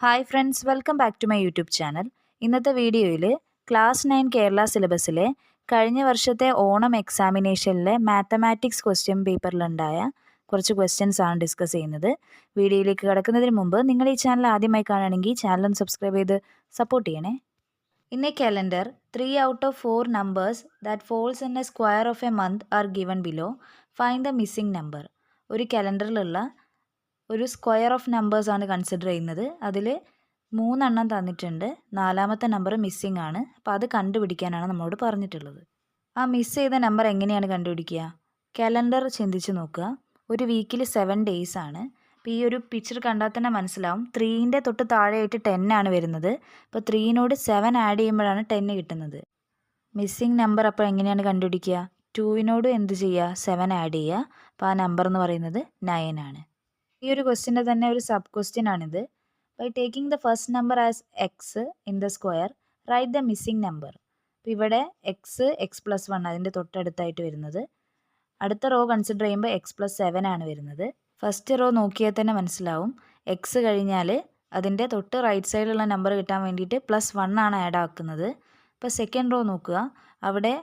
Hi friends, welcome back to my YouTube channel. ഇന്നത്തെ വീഡിയോയിൽ class 9 Kerala സിലബസിലെ കഴിഞ്ഞ വർഷത്തെ ഓണം എക്സാമിനേഷനിലെ മാത്തമാറ്റിക്സ് ക്വസ്റ്റ്യൻ പേപ്പറിലുണ്ടായ കുറച്ച് ക്വസ്റ്റ്യൻസ് ആണ് ഡിസ്കസ് ചെയ്യുന്നത്. വീഡിയോയിലേക്ക് കടക്കുന്നതിന് മുമ്പ് നിങ്ങൾ ഈ ചാനൽ ആദ്യമായി കാണുകയാണെങ്കിൽ ചാനൽ ഒന്ന് സബ്സ്ക്രൈബ് ചെയ്ത് സപ്പോർട്ട് ചെയ്യണേ. In a calendar, 3 out of 4 numbers that falls in a square of a month are given below. Find the missing number. ഒരു കലണ്ടറിലുള്ള ഒരു സ്ക്വയർ ഓഫ് നമ്പേഴ്സ് ആണ് കൺസിഡർ ചെയ്യുന്നത്. അതിൽ 3 തന്നിട്ടുണ്ട്, 4ാമത്തെ നമ്പർ മിസ്സിംഗ് ആണ്. അപ്പോൾ അത് കണ്ടുപിടിക്കാനാണ് നമ്മളോട് പറഞ്ഞിട്ടുള്ളത്. ആ മിസ് ചെയ്ത നമ്പർ എങ്ങനെയാണ് കണ്ടുപിടിക്കുക? കലണ്ടർ ചിന്തിച്ച് നോക്കുക. ഒരു വീക്കിൽ 7 ഡേയ്സ് ആണ്. അപ്പോൾ ഈ ഒരു പിക്ചർ കണ്ടാൽ തന്നെ മനസ്സിലാവും. 3ൻ്റെ തൊട്ട് താഴെയായിട്ട് 10 ആണ് വരുന്നത്. അപ്പോൾ 3നോട് 7 ആഡ് ചെയ്യുമ്പോഴാണ് 10 കിട്ടുന്നത്. മിസ്സിംഗ് നമ്പർ അപ്പോൾ എങ്ങനെയാണ് കണ്ടുപിടിക്കുക? 2നോട് എന്ത് ചെയ്യുക? 7 ആഡ് ചെയ്യുക. അപ്പോൾ ആ നമ്പർ എന്ന് പറയുന്നത് 9 ആണ്. ഈ ഒരു ക്വസ്റ്റ്യൻ്റെ തന്നെ ഒരു സബ് ക്വസ്റ്റ്യൻ ആണിത്. By taking the first number as x in the square write the missing number. അപ്പോൾ ഇവിടെ x+1 അതിൻ്റെ തൊട്ടടുത്തായിട്ട് വരുന്നത്. അടുത്ത റോ കൺസിഡർ ചെയ്യുമ്പോൾ x+7 ആണ് വരുന്നത്. ഫസ്റ്റ് റോ നോക്കിയാൽ തന്നെ മനസ്സിലാവും. എക്സ് കഴിഞ്ഞാൽ അതിൻ്റെ തൊട്ട് റൈറ്റ് സൈഡിലുള്ള നമ്പർ കിട്ടാൻ വേണ്ടിയിട്ട് +1 ആണ് ആഡ് ആക്കുന്നത്. അപ്പോൾ സെക്കൻഡ് റോ നോക്കുക, അവിടെ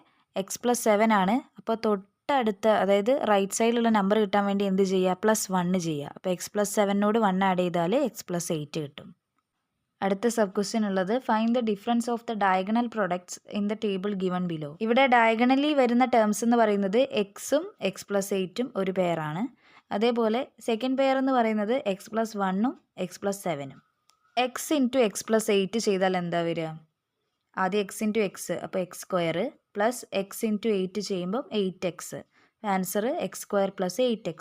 x+7 ആണ്. അപ്പോൾ തൊട്ടടുത്ത, അതായത് റൈറ്റ് സൈഡിലുള്ള നമ്പർ കിട്ടാൻ വേണ്ടി എന്ത് ചെയ്യുക? +1 ചെയ്യുക. അപ്പോൾ x+7നോട് 1 ആഡ് ചെയ്താൽ x+8 കിട്ടും. അടുത്ത സബ് ക്വസ്റ്റ്യൻ ഉള്ളത് find the difference of the diagonal products in the table given below. ഇവിടെ ഡയഗണലി വരുന്ന ടേംസ് എന്ന് പറയുന്നത് എക്സും x+8ഉം ഒരു പെയറാണ്. അതേപോലെ സെക്കൻഡ് പെയർ എന്ന് പറയുന്നത് x+1ഉം x+7ഉം. x ഇൻറ്റു x+8 ചെയ്താൽ എന്താ വരിക? ആദ്യം x ഇൻറ്റു എക്സ്, അപ്പോൾ x² പ്ലസ് x ഇൻറ്റു 8 ചെയ്യുമ്പം 8x. Answer x² + 8x.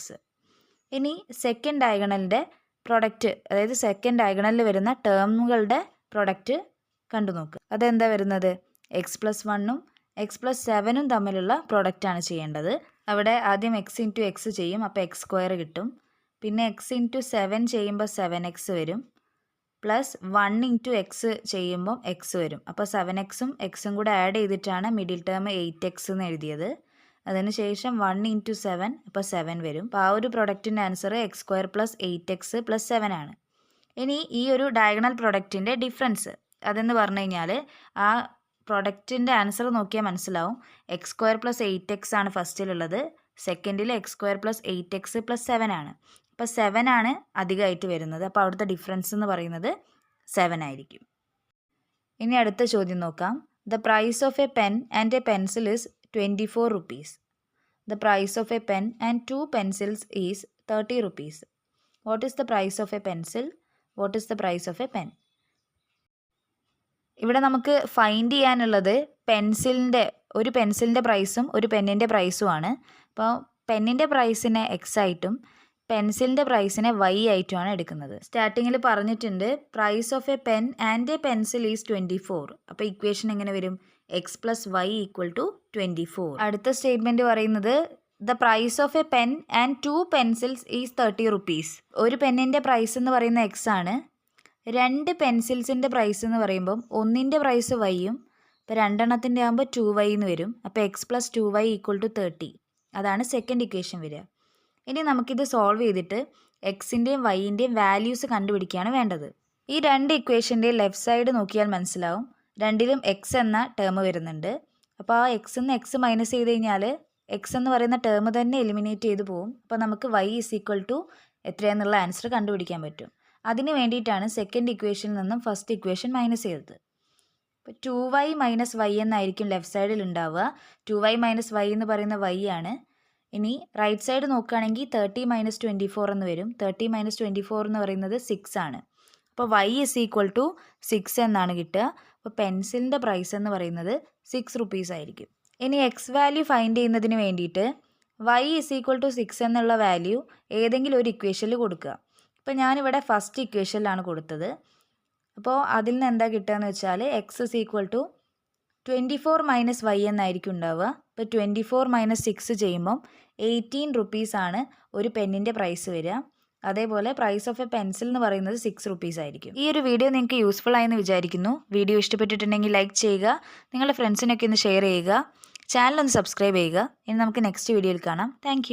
ഇനി സെക്കൻഡ് ഡയഗണലിൻ്റെ പ്രൊഡക്റ്റ്, അതായത് സെക്കൻഡ് ഡയഗണലിൽ വരുന്ന ടേമുകളുടെ പ്രൊഡക്റ്റ് കണ്ടു നോക്കുക. അതെന്താ വരുന്നത്? x+1ഉം x+7ഉം തമ്മിലുള്ള പ്രൊഡക്റ്റാണ് ചെയ്യേണ്ടത്. അവിടെ ആദ്യം x ഇൻറ്റു എക്സ് ചെയ്യും, അപ്പോൾ x² കിട്ടും. പിന്നെ x ഇൻറ്റു 7 ചെയ്യുമ്പോൾ 7x വരും. പ്ലസ് 1 ഇൻറ്റു എക്സ് ചെയ്യുമ്പോൾ x വരും. അപ്പോൾ 7xും എക്സും കൂടെ ആഡ് ചെയ്തിട്ടാണ് മിഡിൽ ടേം 8x എന്ന് എഴുതിയത്. അതിനുശേഷം 1 ഇൻറ്റു 7, അപ്പോൾ 7 വരും. അപ്പോൾ ആ ഒരു പ്രൊഡക്റ്റിൻ്റെ ആൻസർ x² + 8x + 7 ആണ്. ഇനി ഈ ഒരു ഡയഗണൽ പ്രൊഡക്റ്റിൻ്റെ ഡിഫറൻസ് അതെന്ന് പറഞ്ഞു കഴിഞ്ഞാൽ ആ പ്രൊഡക്റ്റിൻ്റെ ആൻസർ നോക്കിയാൽ മനസ്സിലാവും. x² + 8x ആണ് ഫസ്റ്റിലുള്ളത്. സെക്കൻഡിൽ x² + 8x + 7 ആണ്. അപ്പോൾ 7 ആണ് അധികമായിട്ട് വരുന്നത്. അപ്പോൾ അവിടുത്തെ ഡിഫറൻസ് എന്ന് പറയുന്നത് 7 ആയിരിക്കും. ഇനി അടുത്ത ചോദ്യം നോക്കാം. The price of a pen and a pencil is 24 rupees. The price of a pen and 2 pencils is 30 rupees. What is the price of a pencil? What is the price of a pen? ഇവിടെ നമുക്ക് find ചെയ്യാനുള്ളത് ഒരു പെൻസിലിൻ്റെ പ്രൈസും ഒരു പെന്നിൻ്റെ പ്രൈസുമാണ്. അപ്പോൾ പെന്നിൻ്റെ പ്രൈസിനെ x ആയിട്ടും പെൻസിലിൻ്റെ പ്രൈസിനെ y ആയിട്ടുമാണ് എടുക്കുന്നത്. സ്റ്റാർട്ടിങ്ങിൽ പറഞ്ഞിട്ടുണ്ട് price of a pen and a pencil is 24. അപ്പോൾ ഇക്വേഷൻ എങ്ങനെ വരും? x + y = 24. അടുത്ത സ്റ്റേറ്റ്മെൻറ്റ് പറയുന്നത് the price of a pen and 2 pencils is 30 rupees. ഒരു പെന്നിൻ്റെ പ്രൈസ് എന്ന് പറയുന്ന x ആണ്. 2 പെൻസിൽസിൻ്റെ പ്രൈസ് എന്ന് പറയുമ്പം ഒന്നിൻ്റെ പ്രൈസ് y-യും, ഇപ്പോൾ 2 എണ്ണത്തിൻ്റെ ആകുമ്പോൾ 2y എന്ന് വരും. അപ്പോൾ x + 2y = 30. അതാണ് സെക്കൻഡ് ഇക്വേഷൻ വരിക. ഇനി നമുക്കിത് സോൾവ് ചെയ്തിട്ട് എക്സിൻ്റെയും വൈൻ്റെയും വാല്യൂസ് കണ്ടുപിടിക്കുകയാണ് വേണ്ടത്. ഈ 2 ഇക്വേഷൻ്റെ ലെഫ്റ്റ് സൈഡ് നോക്കിയാൽ മനസ്സിലാവും. രണ്ടിലും x എന്ന ടേം വരുന്നുണ്ട്. അപ്പോൾ ആ എക്സിന്ന് x മൈനസ് ചെയ്ത് കഴിഞ്ഞാൽ x എന്ന് പറയുന്ന ടേം തന്നെ എലിമിനേറ്റ് ചെയ്ത് പോകും. അപ്പോൾ നമുക്ക് y = എത്രയാണെന്നുള്ള ആൻസർ കണ്ടുപിടിക്കാൻ പറ്റും. അതിന് വേണ്ടിയിട്ടാണ് സെക്കൻഡ് ഇക്വേഷനിൽ നിന്നും ഫസ്റ്റ് ഇക്വേഷൻ മൈനസ് ചെയ്തത്. അപ്പോൾ 2y - y എന്നായിരിക്കും ലെഫ്റ്റ് സൈഡിൽ ഉണ്ടാവുക. 2y - y എന്ന് പറയുന്ന y ആണ്. ഇനി റൈറ്റ് സൈഡ് നോക്കുകയാണെങ്കിൽ 30 - 24 എന്ന് വരും. 30 - 24 എന്ന് പറയുന്നത് 6 ആണ്. അപ്പോൾ y = 6 എന്നാണ് കിട്ടുക. അപ്പോൾ പെൻസിലിൻ്റെ പ്രൈസ് എന്ന് പറയുന്നത് 6 rupees ആയിരിക്കും. ഇനി എക്സ് വാല്യൂ ഫൈൻഡ് ചെയ്യുന്നതിന് വേണ്ടിയിട്ട് y = 6 എന്നുള്ള വാല്യൂ ഏതെങ്കിലും ഒരു ഇക്വേഷനിൽ കൊടുക്കുക. ഇപ്പോൾ ഞാനിവിടെ ഫസ്റ്റ് ഇക്വേഷനിലാണ് കൊടുത്തത്. അപ്പോൾ അതിൽ നിന്ന് എന്താ കിട്ടുകയെന്ന് വെച്ചാൽ x = 24 - y എന്നായിരിക്കും ഉണ്ടാവുക. ഇപ്പോൾ 24 - 6 ചെയ്യുമ്പം 18 rupees ആണ് ഒരു പെന്നിൻ്റെ പ്രൈസ് വരിക. അതേപോലെ പ്രൈസ് ഓഫ് എ പെൻസിൽ എന്ന് പറയുന്നത് 6 rupees ആയിരിക്കും. ഈ ഒരു വീഡിയോ നിങ്ങൾക്ക് യൂസ്ഫുൾ ആയെന്ന് വിചാരിക്കുന്നു. വീഡിയോ ഇഷ്ടപ്പെട്ടിട്ടുണ്ടെങ്കിൽ ലൈക്ക് ചെയ്യുക, നിങ്ങളുടെ ഫ്രണ്ട്സിനൊക്കെ ഒന്ന് ഷെയർ ചെയ്യുക, ചാനൽ ഒന്ന് സബ്സ്ക്രൈബ് ചെയ്യുക. ഇനി നമുക്ക് നെക്സ്റ്റ് വീഡിയോയിൽ കാണാം. താങ്ക്